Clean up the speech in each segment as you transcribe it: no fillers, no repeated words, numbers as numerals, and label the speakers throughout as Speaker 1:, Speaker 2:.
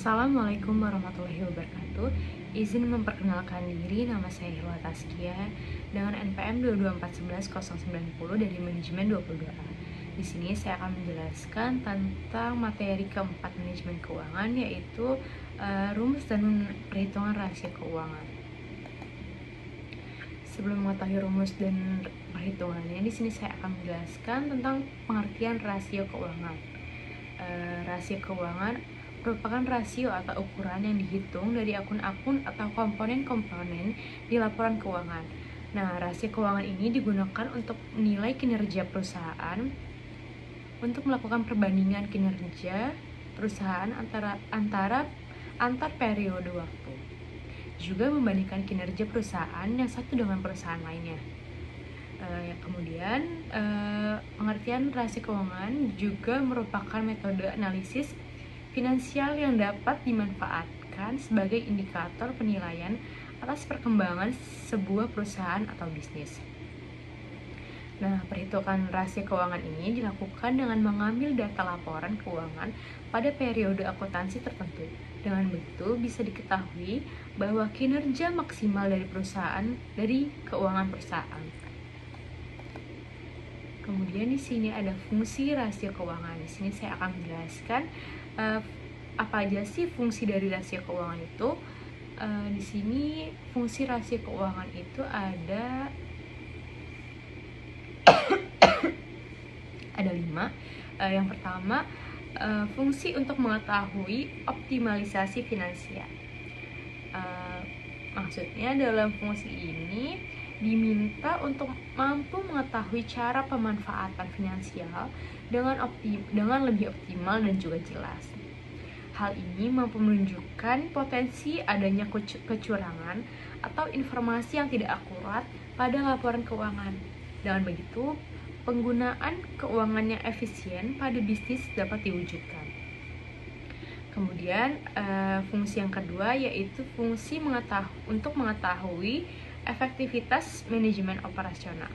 Speaker 1: Assalamualaikum warahmatullahi wabarakatuh. Izin memperkenalkan diri, nama saya Hilwa Taskia dengan NPM 2241190 dari Manajemen 22A. Di sini saya akan menjelaskan tentang materi keempat manajemen keuangan, yaitu rumus dan perhitungan rasio keuangan. Sebelum mengetahui rumus dan perhitungannya, di sini saya akan menjelaskan tentang pengertian rasio keuangan. Rasio keuangan merupakan rasio atau ukuran yang dihitung dari akun-akun atau komponen-komponen di laporan keuangan. Nah, rasio keuangan ini digunakan untuk menilai kinerja perusahaan, untuk melakukan perbandingan kinerja perusahaan antar periode waktu, juga membandingkan kinerja perusahaan yang satu dengan perusahaan lainnya. Kemudian pengertian rasio keuangan juga merupakan metode analisis finansial yang dapat dimanfaatkan sebagai indikator penilaian atas perkembangan sebuah perusahaan atau bisnis. Nah, perhitungan rasio keuangan ini dilakukan dengan mengambil data laporan keuangan pada periode akuntansi tertentu. Dengan begitu bisa diketahui bahwa kinerja maksimal dari keuangan perusahaan. Kemudian di sini ada fungsi rasio keuangan. Di sini saya akan menjelaskan apa aja sih fungsi dari rasio keuangan itu. Di sini fungsi rasio keuangan itu ada 5. Yang pertama, fungsi untuk mengetahui optimalisasi finansial. Maksudnya dalam fungsi ini diminta untuk mampu mengetahui cara pemanfaatan finansial dengan lebih optimal dan juga jelas. Hal ini mampu menunjukkan potensi adanya kecurangan atau informasi yang tidak akurat pada laporan keuangan. Dengan begitu, penggunaan keuangan yang efisien pada bisnis dapat diwujudkan. Kemudian fungsi yang kedua yaitu fungsi untuk mengetahui efektivitas manajemen operasional.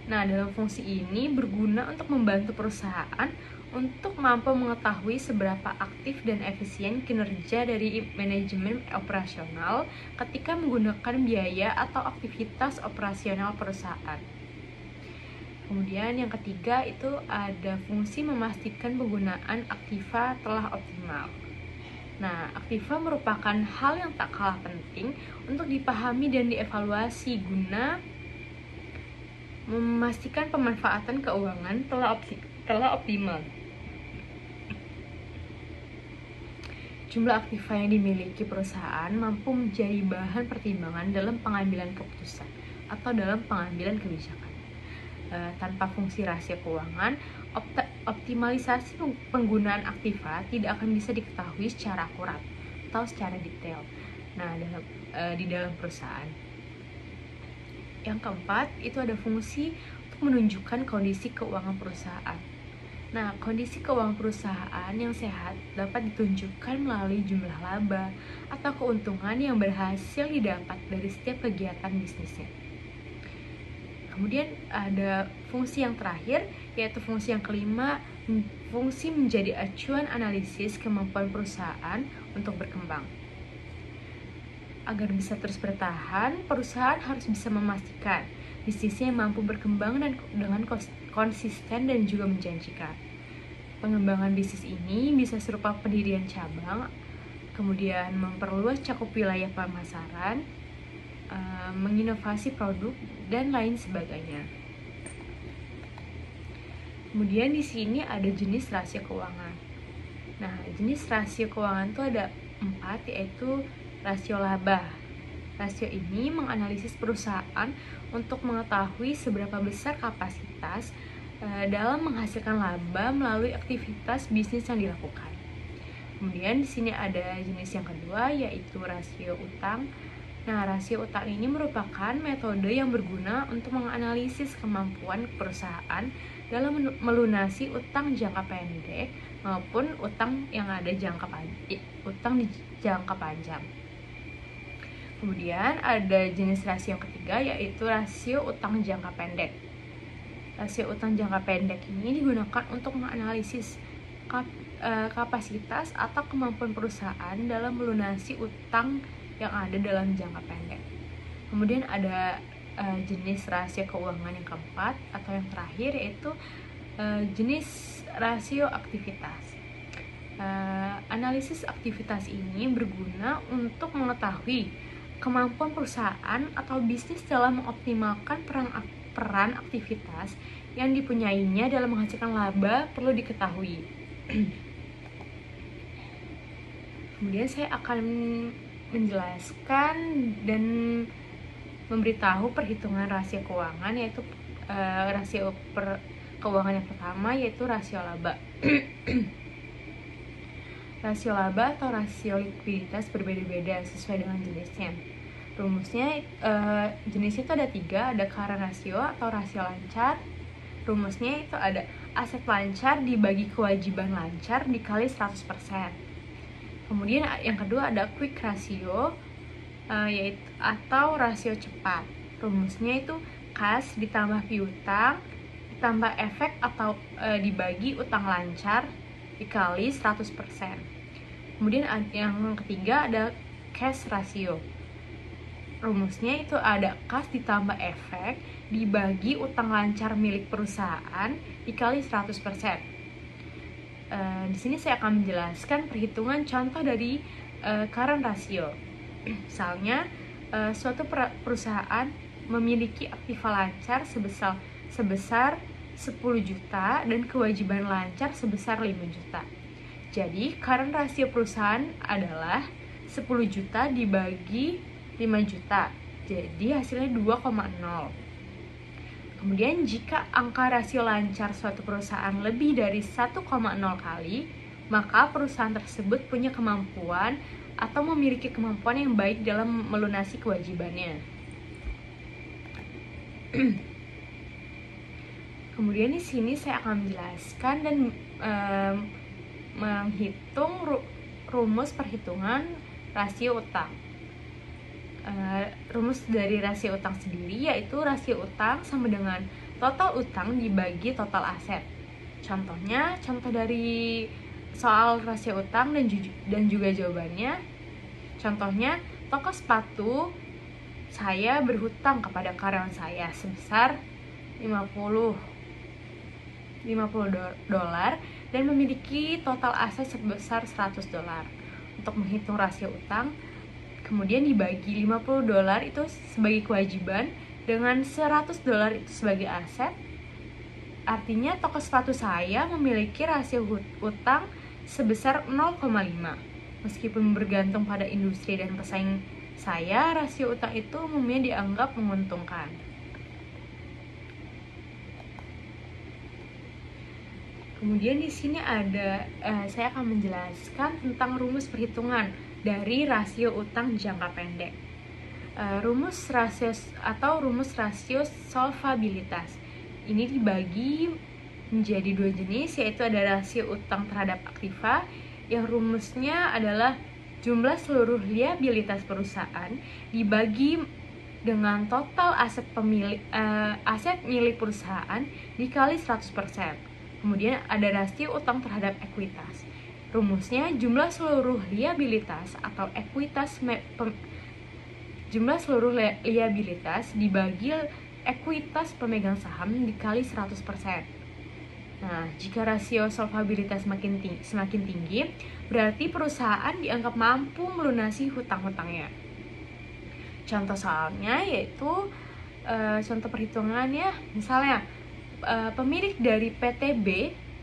Speaker 1: Nah, dalam fungsi ini berguna untuk membantu perusahaan untuk mampu mengetahui seberapa aktif dan efisien kinerja dari manajemen operasional ketika menggunakan biaya atau aktivitas operasional perusahaan. Kemudian yang ketiga itu ada fungsi memastikan penggunaan aktiva telah optimal. Nah, aktiva merupakan hal yang tak kalah penting untuk dipahami dan dievaluasi guna memastikan pemanfaatan keuangan telah optimal. Jumlah aktiva yang dimiliki perusahaan mampu menjadi bahan pertimbangan dalam pengambilan keputusan atau dalam pengambilan kebijakan. Tanpa fungsi rasio keuangan, optimalisasi penggunaan aktiva tidak akan bisa diketahui secara akurat atau secara detail. Nah, di dalam perusahaan. Yang keempat, itu ada fungsi untuk menunjukkan kondisi keuangan perusahaan. Nah, kondisi keuangan perusahaan yang sehat dapat ditunjukkan melalui jumlah laba atau keuntungan yang berhasil didapat dari setiap kegiatan bisnisnya. Kemudian ada fungsi yang terakhir, yaitu fungsi yang kelima, fungsi menjadi acuan analisis kemampuan perusahaan untuk berkembang. Agar bisa terus bertahan, perusahaan harus bisa memastikan bisnisnya mampu berkembang dengan konsisten dan juga menjanjikan. Pengembangan bisnis ini bisa serupa pendirian cabang, kemudian memperluas cakup wilayah pemasaran, menginovasi produk dan lain sebagainya. Kemudian di sini ada jenis rasio keuangan. Nah, jenis rasio keuangan itu ada 4, yaitu rasio laba. Rasio ini menganalisis perusahaan untuk mengetahui seberapa besar kapasitas dalam menghasilkan laba melalui aktivitas bisnis yang dilakukan. Kemudian di sini ada jenis yang kedua, yaitu rasio utang. Nah, rasio utang ini merupakan metode yang berguna untuk menganalisis kemampuan perusahaan dalam melunasi utang jangka pendek maupun utang di jangka panjang. Kemudian ada jenis rasio yang ketiga, yaitu rasio utang jangka pendek. Rasio utang jangka pendek ini digunakan untuk menganalisis kapasitas atau kemampuan perusahaan dalam melunasi utang yang ada dalam jangka pendek. Kemudian ada jenis rasio keuangan yang keempat atau yang terakhir, yaitu jenis rasio aktivitas. Analisis aktivitas ini berguna untuk mengetahui kemampuan perusahaan atau bisnis dalam mengoptimalkan peran aktivitas yang dipunyainya dalam menghasilkan laba perlu diketahui. Kemudian saya akan menjelaskan dan memberitahu perhitungan rasio keuangan, yaitu rasio keuangan yang pertama yaitu rasio laba. Rasio laba atau rasio likuiditas berbeda-beda sesuai dengan jenisnya. Rumusnya jenisnya itu ada 3, ada current ratio atau rasio lancar. Rumusnya itu ada aset lancar dibagi kewajiban lancar dikali 100%. Kemudian yang kedua ada quick ratio, yaitu atau rasio cepat. Rumusnya itu kas ditambah piutang ditambah efek atau dibagi utang lancar dikali 100%. Kemudian yang ketiga ada cash ratio. Rumusnya itu ada kas ditambah efek dibagi utang lancar milik perusahaan dikali 100%. Di sini saya akan menjelaskan perhitungan contoh dari current ratio. Misalnya suatu perusahaan memiliki aktiva lancar sebesar 10 juta dan kewajiban lancar sebesar 5 juta. Jadi current rasio perusahaan adalah 10 juta dibagi 5 juta. Jadi hasilnya 2,0. Kemudian jika angka rasio lancar suatu perusahaan lebih dari 1,0 kali, maka perusahaan tersebut punya kemampuan atau memiliki kemampuan yang baik dalam melunasi kewajibannya. Kemudian di sini saya akan menjelaskan dan menghitung rumus perhitungan rasio utang. Rumus dari rasio utang sendiri yaitu rasio utang sama dengan total utang dibagi total aset. Contoh dari soal rasio utang dan juga jawabannya. Contohnya, toko sepatu saya berhutang kepada karyawan saya sebesar 50 dolar dan memiliki total aset sebesar 100 dolar. Untuk menghitung rasio utang, kemudian dibagi 50 dolar itu sebagai kewajiban dengan 100 dolar itu sebagai aset. Artinya toko sepatu saya memiliki rasio utang sebesar 0,5. Meskipun bergantung pada industri dan pesaing saya, rasio utang itu umumnya dianggap menguntungkan. Kemudian di sini ada saya akan menjelaskan tentang rumus perhitungan dari rasio utang jangka pendek. Rumus rasio solvabilitas ini dibagi menjadi 2 jenis, yaitu ada rasio utang terhadap aktiva yang rumusnya adalah jumlah seluruh liabilitas perusahaan dibagi dengan total aset milik perusahaan dikali 100%. Kemudian ada rasio utang terhadap ekuitas. Rumusnya jumlah seluruh liabilitas atau jumlah seluruh liabilitas dibagi ekuitas pemegang saham dikali 100%. Nah, jika rasio solvabilitas semakin tinggi, berarti perusahaan dianggap mampu melunasi hutang-hutangnya. Contoh soalnya yaitu contoh perhitungannya, misalnya pemilik dari PTB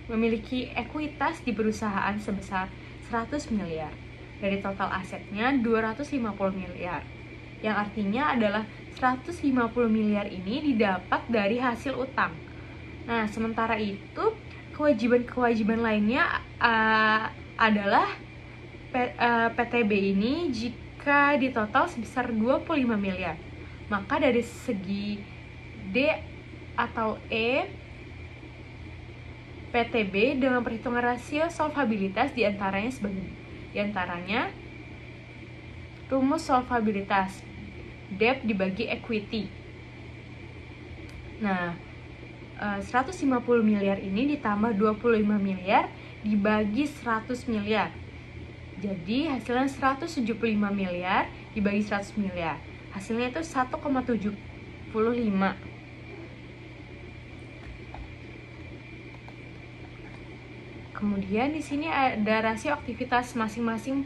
Speaker 1: memiliki ekuitas di perusahaan sebesar 100 miliar. Dari total asetnya 250 miliar. Yang artinya adalah 150 miliar ini didapat dari hasil utang. Nah, sementara itu kewajiban lainnya adalah PTB ini jika ditotal sebesar 25 miliar. Maka dari segi D atau E, PTB dengan perhitungan rasio solvabilitas diantaranya rumus solvabilitas debt dibagi equity. Nah, 150 miliar ini ditambah 25 miliar dibagi 100 miliar. Jadi hasilnya 175 miliar dibagi 100 miliar. Hasilnya itu 1,75. Kemudian di sini ada rasio aktivitas masing-masing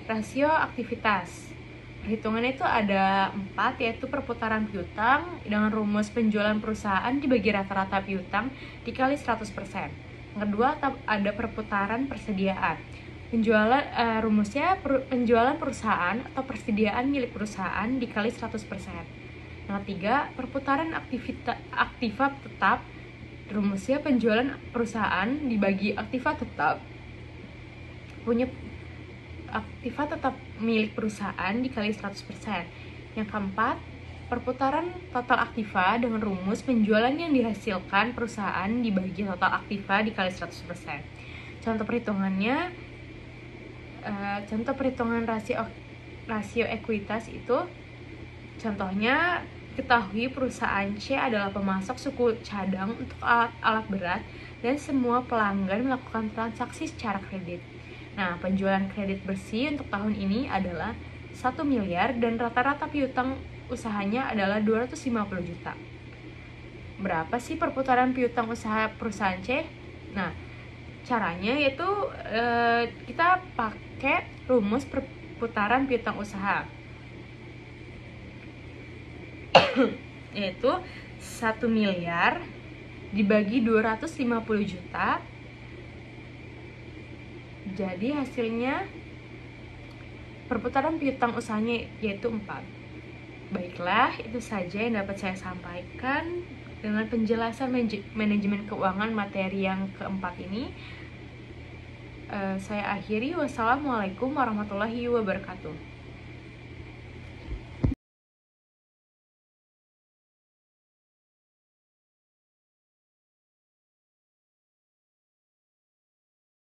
Speaker 1: rasio aktivitas. Perhitungannya itu ada 4, yaitu perputaran piutang dengan rumus penjualan perusahaan dibagi rata-rata piutang dikali 100%. Yang kedua ada perputaran persediaan. Rumusnya penjualan perusahaan atau persediaan milik perusahaan dikali 100%. Yang ketiga, perputaran aktiva tetap. Rumusnya penjualan perusahaan dibagi aktiva tetap milik perusahaan dikali 100%. Yang keempat, perputaran total aktiva dengan rumus penjualan yang dihasilkan perusahaan dibagi total aktiva dikali 100%. Contoh perhitungan rasio ekuitas itu, contohnya ketahui perusahaan C adalah pemasok suku cadang untuk alat berat dan semua pelanggan melakukan transaksi secara kredit. Nah, penjualan kredit bersih untuk tahun ini adalah 1 miliar dan rata-rata piutang usahanya adalah 250 juta. Berapa sih perputaran piutang usaha perusahaan C? Nah, caranya yaitu kita pakai rumus perputaran piutang usaha. Yaitu 1 miliar dibagi 250 juta. Jadi hasilnya perputaran piutang usahanya yaitu 4. Baiklah, itu saja yang dapat saya sampaikan dengan penjelasan manajemen keuangan materi yang keempat ini. Saya akhiri. Wassalamualaikum warahmatullahi wabarakatuh.